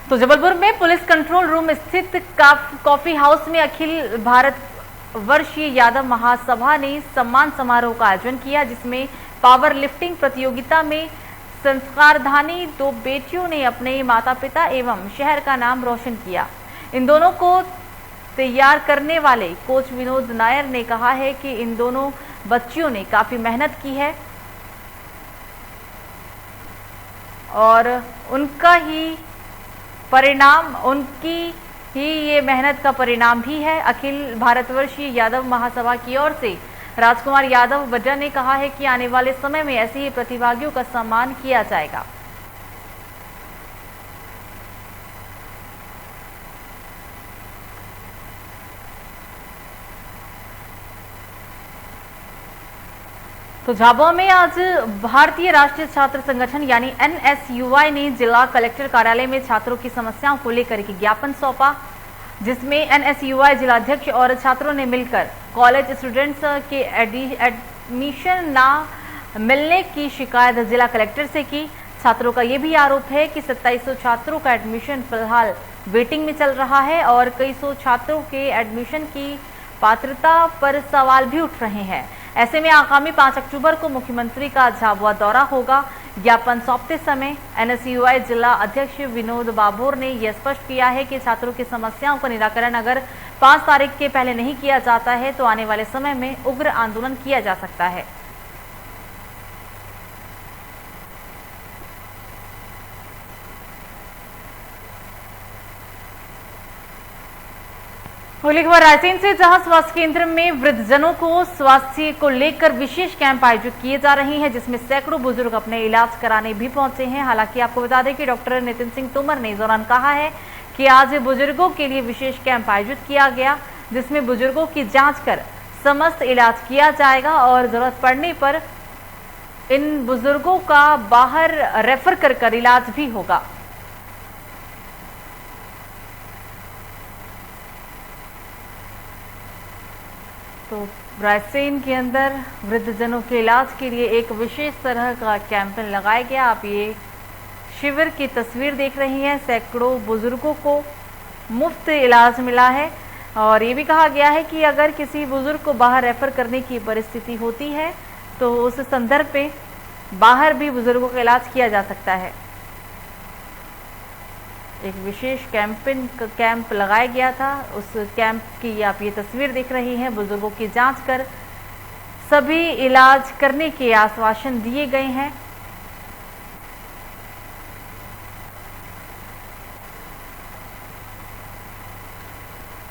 तो जबलपुर में police control room स्थित कॉफी हाउस में अखिल भारत वर्षीय यादव महासभा ने सम्मान समारोह का आयोजन किया, जिसमें पावर लिफ्टिंग प्रतियोगिता में संस्कारधानी दो बेटियों ने अपने माता पिता एवं शहर का नाम रोशन किया। इन दोनों को तैयार करने वाले कोच विनोद नायर ने कहा है कि इन दोनों बच्चियों ने काफी मेहनत की है और उनकी ही ये मेहनत का परिणाम भी है। अखिल भारतवर्षीय यादव महासभा की ओर से राजकुमार यादव वड्रा ने कहा है कि आने वाले समय में ऐसे ही प्रतिभागियों का सम्मान किया जाएगा। तो झाबुआ में आज भारतीय राष्ट्रीय छात्र संगठन यानी NSUI ने जिला कलेक्टर कार्यालय में छात्रों की समस्याओं को लेकर एक ज्ञापन सौंपा, जिसमें NSUI जिलाध्यक्ष और छात्रों ने मिलकर कॉलेज स्टूडेंट्स के एडमिशन ना मिलने की शिकायत जिला कलेक्टर से की। छात्रों का यह भी आरोप है कि 2700 छात्रों का एडमिशन फिलहाल वेटिंग में चल रहा है और कई सौ छात्रों के एडमिशन की पात्रता पर सवाल भी उठ रहे हैं। ऐसे में आगामी 5 अक्टूबर को मुख्यमंत्री का झाबुआ दौरा होगा। ज्ञापन सौंपते समय NSUI जिला अध्यक्ष विनोद बाबोर ने यह स्पष्ट किया है कि छात्रों की समस्याओं का निराकरण अगर 5 तारीख के पहले नहीं किया जाता है तो आने वाले समय में उग्र आंदोलन किया जा सकता है। अगली खबर रायसेन से, जहां स्वास्थ्य केंद्र में वृद्धजनों को स्वास्थ्य को लेकर विशेष कैंप आयोजित किए जा रहे हैं, जिसमें सैकड़ों बुजुर्ग अपने इलाज कराने भी पहुंचे हैं। हालांकि आपको बता दें कि डॉक्टर नितिन सिंह तोमर ने इस दौरान कहा है कि आज बुजुर्गों के लिए विशेष कैंप आयोजित किया गया, जिसमें बुजुर्गों की जांच कर समस्त इलाज किया जाएगा और जरूरत पड़ने पर इन बुजुर्गों का बाहर रेफर कर इलाज भी होगा। तो रायसेन के अंदर वृद्धजनों के इलाज के लिए एक विशेष तरह का कैंपेन लगाया गया। आप ये शिविर की तस्वीर देख रही हैं। सैकड़ों बुजुर्गों को मुफ्त इलाज मिला है और ये भी कहा गया है कि अगर किसी बुजुर्ग को बाहर रेफर करने की परिस्थिति होती है तो उस संदर्भ पे बाहर भी बुजुर्गों का इलाज किया जा सकता है। एक विशेष कैंप लगाया गया था। उस कैंप की आप ये तस्वीर देख रही हैं। बुजुर्गों की जांच कर सभी इलाज करने के आश्वासन दिए गए हैं।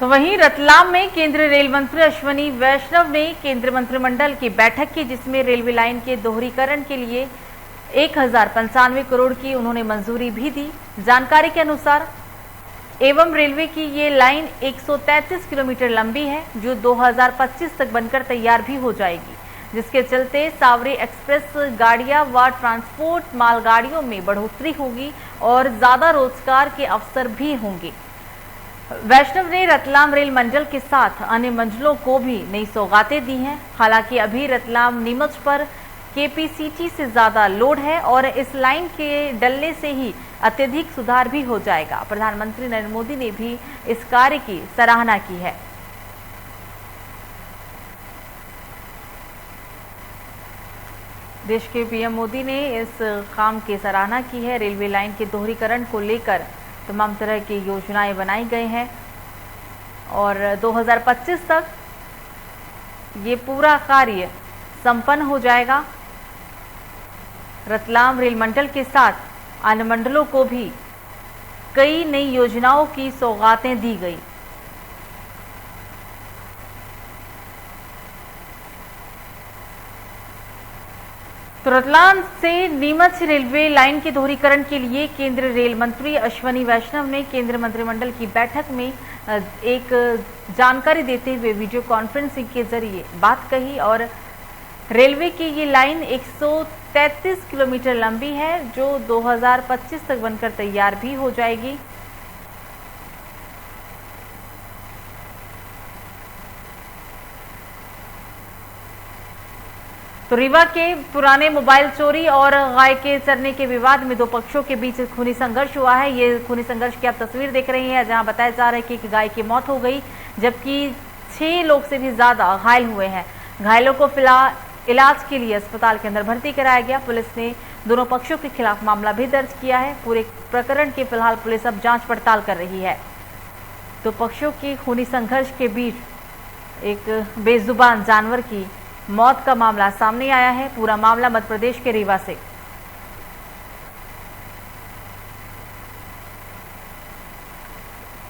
तो वहीं रतलाम में केंद्रीय रेल मंत्री अश्विनी वैष्णव ने केंद्रीय मंत्रिमंडल की बैठक की, जिसमें रेलवे लाइन के दोहरीकरण के लिए 1095 करोड़ की उन्होंने मंजूरी भी दी। जानकारी के अनुसार एवं रेलवे की ये लाइन 133 किलोमीटर लंबी है, जो 2025 तक बनकर तैयार भी हो जाएगी, जिसके चलते सावरी एक्सप्रेस गाड़ियां व ट्रांसपोर्ट मालगाड़ियों में बढ़ोतरी होगी और ज्यादा रोजगार के अवसर भी होंगे। वैष्णव ने रतलाम रेल मंडल के साथ अन्य मंडलों को भी नई सौगातें दी हैं। हालांकि अभी रतलाम नीमच पर केपीसीटी से ज्यादा लोड है और इस लाइन के डलने से ही अत्यधिक सुधार भी हो जाएगा। प्रधानमंत्री नरेंद्र मोदी ने भी इस कार्य की सराहना की है। देश के पीएम मोदी ने इस काम की सराहना की है। रेलवे लाइन के दोहरीकरण को लेकर तमाम तरह की योजनाएं बनाई गई हैं और 2025 तक ये पूरा कार्य संपन्न हो जाएगा। रतलाम रेल मंडल के साथ अन्य मंडलों को भी कई नई योजनाओं की सौगातें दी गई। तो रतलाम से नीमच रेलवे लाइन के दोहरीकरण के लिए केंद्रीय रेल मंत्री अश्विनी वैष्णव ने केंद्रीय मंत्रिमंडल की बैठक में एक जानकारी देते हुए वीडियो कॉन्फ्रेंसिंग के जरिए बात कही और रेलवे की ये लाइन 133 किलोमीटर लंबी है, जो 2025 तक बनकर तैयार भी हो जाएगी। तो तो रीवा के पुराने मोबाइल चोरी और गाय के चरने के विवाद में दो पक्षों के बीच खूनी संघर्ष हुआ है। ये खूनी संघर्ष की आप तस्वीर देख रही हैं, जहां बताया जा रहा है कि एक गाय की मौत हो गई, जबकि 6 लोग से भी ज्यादा घायल हुए हैं। घायलों को फिलहाल इलाज के लिए अस्पताल के अंदर भर्ती कराया गया। पुलिस ने दोनों पक्षों के खिलाफ मामला भी दर्ज किया है। पूरे प्रकरण की फिलहाल पुलिस अब जांच पड़ताल कर रही है। तो पक्षों के खूनी संघर्ष के बीच एक बेजुबान जानवर की मौत का मामला सामने आया है। पूरा मामला मध्य प्रदेश के रीवा से।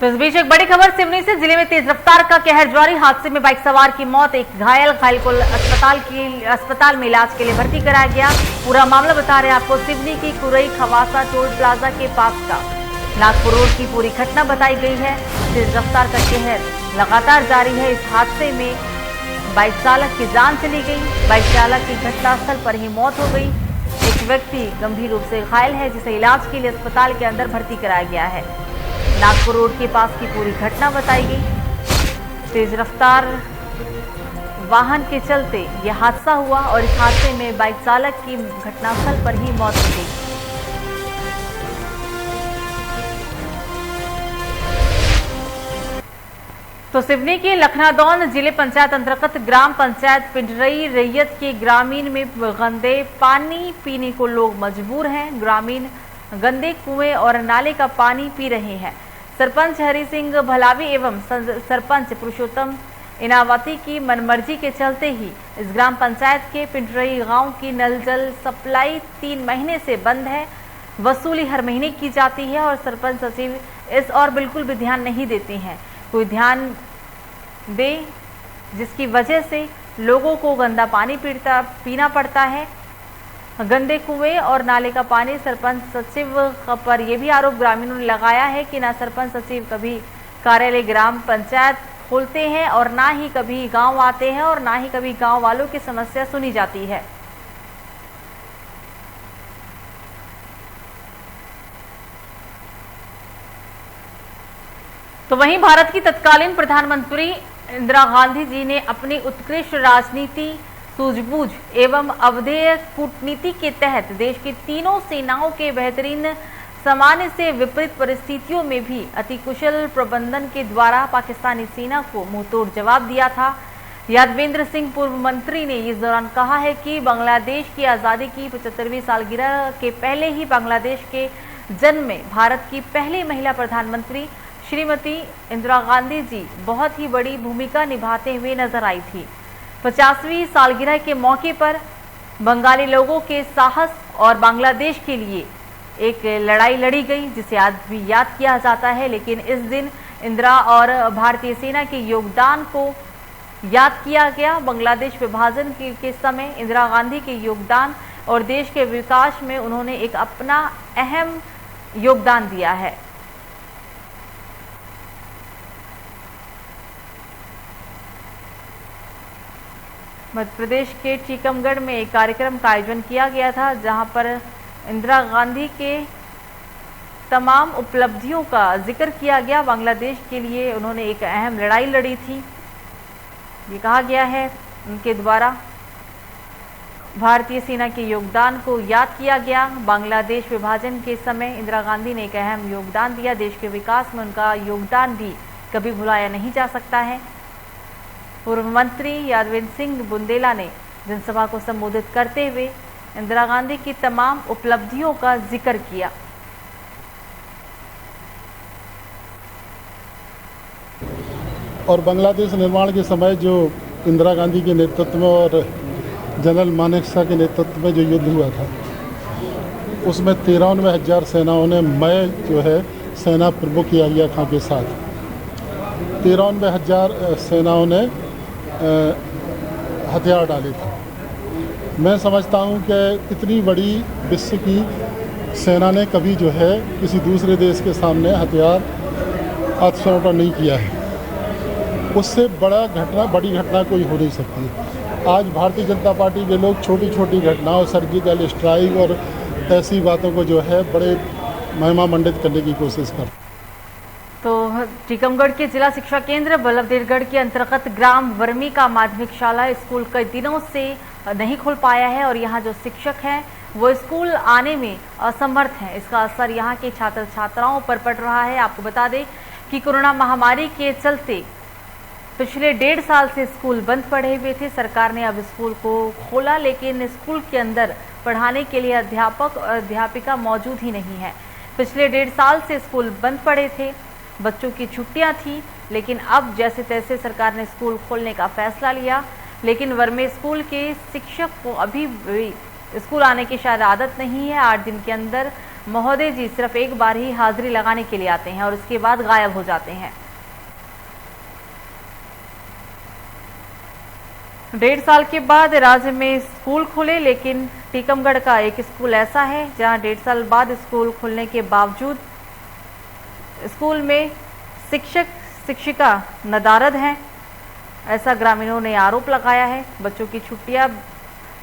तो इस बीच एक बड़ी खबर सिवनी से। जिले में तेज रफ्तार का कहर जारी। हादसे में बाइक सवार की मौत, एक घायल को अस्पताल में इलाज के लिए भर्ती कराया गया। पूरा मामला बता रहे हैं आपको सिवनी की कुरई खवासा टोल प्लाजा के पास का नागपुर रोड की पूरी घटना बताई गई है। तेज रफ्तार का कहर लगातार जारी है। इस हादसे में बाइक चालक की जान चली गई। बाइक चालक की घटनास्थल पर ही मौत हो गई। एक व्यक्ति गंभीर रूप से घायल है, जिसे इलाज के लिए अस्पताल के अंदर भर्ती कराया गया है। नागपुर रोड के पास की पूरी घटना बताई गई। तेज रफ्तार वाहन के चलते यह हादसा हुआ और इस हादसे में बाइक चालक की घटनास्थल पर ही मौत हो गई। तो सिवनी के लखनादौन जिले पंचायत अंतर्गत ग्राम पंचायत पिंडरई रैयत के ग्रामीण में गंदे पानी पीने को लोग मजबूर हैं। ग्रामीण गंदे कुएं और नाले का पानी पी रहे हैं। सरपंच हरि सिंह भलावी एवं सरपंच पुरुषोत्तम इनावती की मनमर्जी के चलते ही इस ग्राम पंचायत के पिंडरई गांव की नल जल सप्लाई 3 महीने से बंद है। वसूली हर महीने की जाती है और सरपंच सचिव इस और बिल्कुल भी ध्यान नहीं देते हैं। कोई ध्यान दे, जिसकी वजह से लोगों को गंदा पानी पीना पड़ता है। गंदे कुएं और नाले का पानी सरपंच सचिव पर यह भी आरोप ग्रामीणों ने लगाया है कि ना सरपंच सचिव कभी कार्यालय ग्राम पंचायत खोलते हैं और ना ही कभी गांव आते हैं और ना ही कभी गांव वालों की समस्या सुनी जाती है। तो वहीं भारत की तत्कालीन प्रधानमंत्री इंदिरा गांधी जी ने अपनी उत्कृष्ट राजनीति, सूझबूझ एवं अवधेय कूटनीति के तहत देश की तीनों सेनाओं के बेहतरीन सामान्य से विपरीत परिस्थितियों में भी अति कुशल प्रबंधन के द्वारा पाकिस्तानी सेना को मुंहतोड़ जवाब दिया था। यादवेंद्र सिंह पूर्व मंत्री ने इस दौरान कहा है कि बांग्लादेश की आज़ादी की 75वीं सालगिरह के पहले ही बांग्लादेश के जन्म में भारत की पहली महिला प्रधानमंत्री श्रीमती इंदिरा गांधी जी बहुत ही बड़ी भूमिका निभाते हुए नजर आई थी। 50वीं सालगिरह के मौके पर बंगाली लोगों के साहस और बांग्लादेश के लिए एक लड़ाई लड़ी गई, जिसे आज भी याद किया जाता है। लेकिन इस दिन इंदिरा और भारतीय सेना के योगदान को याद किया गया। बांग्लादेश विभाजन के समय इंदिरा गांधी के योगदान और देश के विकास में उन्होंने एक अपना अहम योगदान दिया है। मध्य प्रदेश के टीकमगढ़ में एक कार्यक्रम का आयोजन किया गया था, जहां पर इंदिरा गांधी के तमाम उपलब्धियों का जिक्र किया गया। बांग्लादेश के लिए उन्होंने एक अहम लड़ाई लड़ी थी, ये कहा गया है। उनके द्वारा भारतीय सेना के योगदान को याद किया गया। बांग्लादेश विभाजन के समय इंदिरा गांधी ने एक अहम योगदान दिया। देश के विकास में उनका योगदान भी कभी भुलाया नहीं जा सकता है। पूर्व मंत्री यादवेंद्र सिंह बुंदेला ने जनसभा को संबोधित करते हुए इंदिरा गांधी की तमाम उपलब्धियों का जिक्र किया। और बांग्लादेश निर्माण के समय जो इंदिरा गांधी के नेतृत्व में और जनरल मानेकशॉ के नेतृत्व में जो युद्ध हुआ था, उसमें 93,000 सेनाओं ने, मैं जो है सेना प्रमुख याहिया खां के साथ 93,000 सेनाओं ने हथियार डाले थे। मैं समझता हूं कि इतनी बड़ी विश्व की सेना ने कभी जो है किसी दूसरे देश के सामने हथियार आत्मसमर्पण नहीं किया है। उससे बड़ी घटना कोई हो नहीं सकती। आज भारतीय जनता पार्टी के लोग छोटी छोटी घटनाओं, सर्जिकल स्ट्राइक और ऐसी बातों को जो है बड़े महिमा मंडित करने की कोशिश करते हैं। तो टीकमगढ़ के जिला शिक्षा केंद्र बल्लभदेवगढ़ के अंतर्गत ग्राम वर्मी का माध्यमिक शाला स्कूल कई दिनों से नहीं खोल पाया है और यहाँ जो शिक्षक हैं वो स्कूल आने में असमर्थ हैं। इसका असर यहाँ के छात्र छात्राओं पर पड़ रहा है। आपको बता दें कि कोरोना महामारी के चलते पिछले 1.5 साल से स्कूल बंद पड़े हुए थे। सरकार ने अब स्कूल को खोला, लेकिन स्कूल के अंदर पढ़ाने के लिए अध्यापक और अध्यापिका मौजूद ही नहीं है। पिछले 1.5 साल से स्कूल बंद पड़े थे, बच्चों की छुट्टियां थी, लेकिन अब जैसे तैसे सरकार ने स्कूल खोलने का फैसला लिया। लेकिन वर्मे स्कूल के शिक्षक को अभी भी स्कूल आने की शायद आदत नहीं है। 8 दिन के अंदर महोदय जी सिर्फ एक बार ही हाजिरी लगाने के लिए आते हैं और उसके बाद गायब हो जाते हैं। 1.5 साल के बाद राज्य में स्कूल खुले, लेकिन टीकमगढ़ का एक स्कूल ऐसा है जहां 1.5 साल बाद स्कूल खुलने के बावजूद स्कूल में शिक्षक शिक्षिका नदारद हैं, ऐसा ग्रामीणों ने आरोप लगाया है। बच्चों की छुट्टियां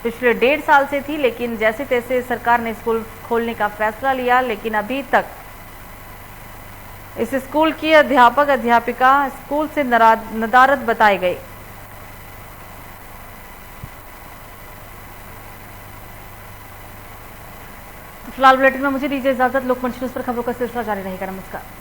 पिछले 1.5 साल से थी, लेकिन जैसे तैसे सरकार ने स्कूल खोलने का फैसला लिया, लेकिन अभी तक इस स्कूल की अध्यापक अध्यापिका स्कूल से नदारद बताए गए। फिलहाल बुलेटिन में मुझे दीजिए इजाजत। लोकमंच न्यूज पर खबरों का सिलसिला जारी रहेगा। नमस्कार।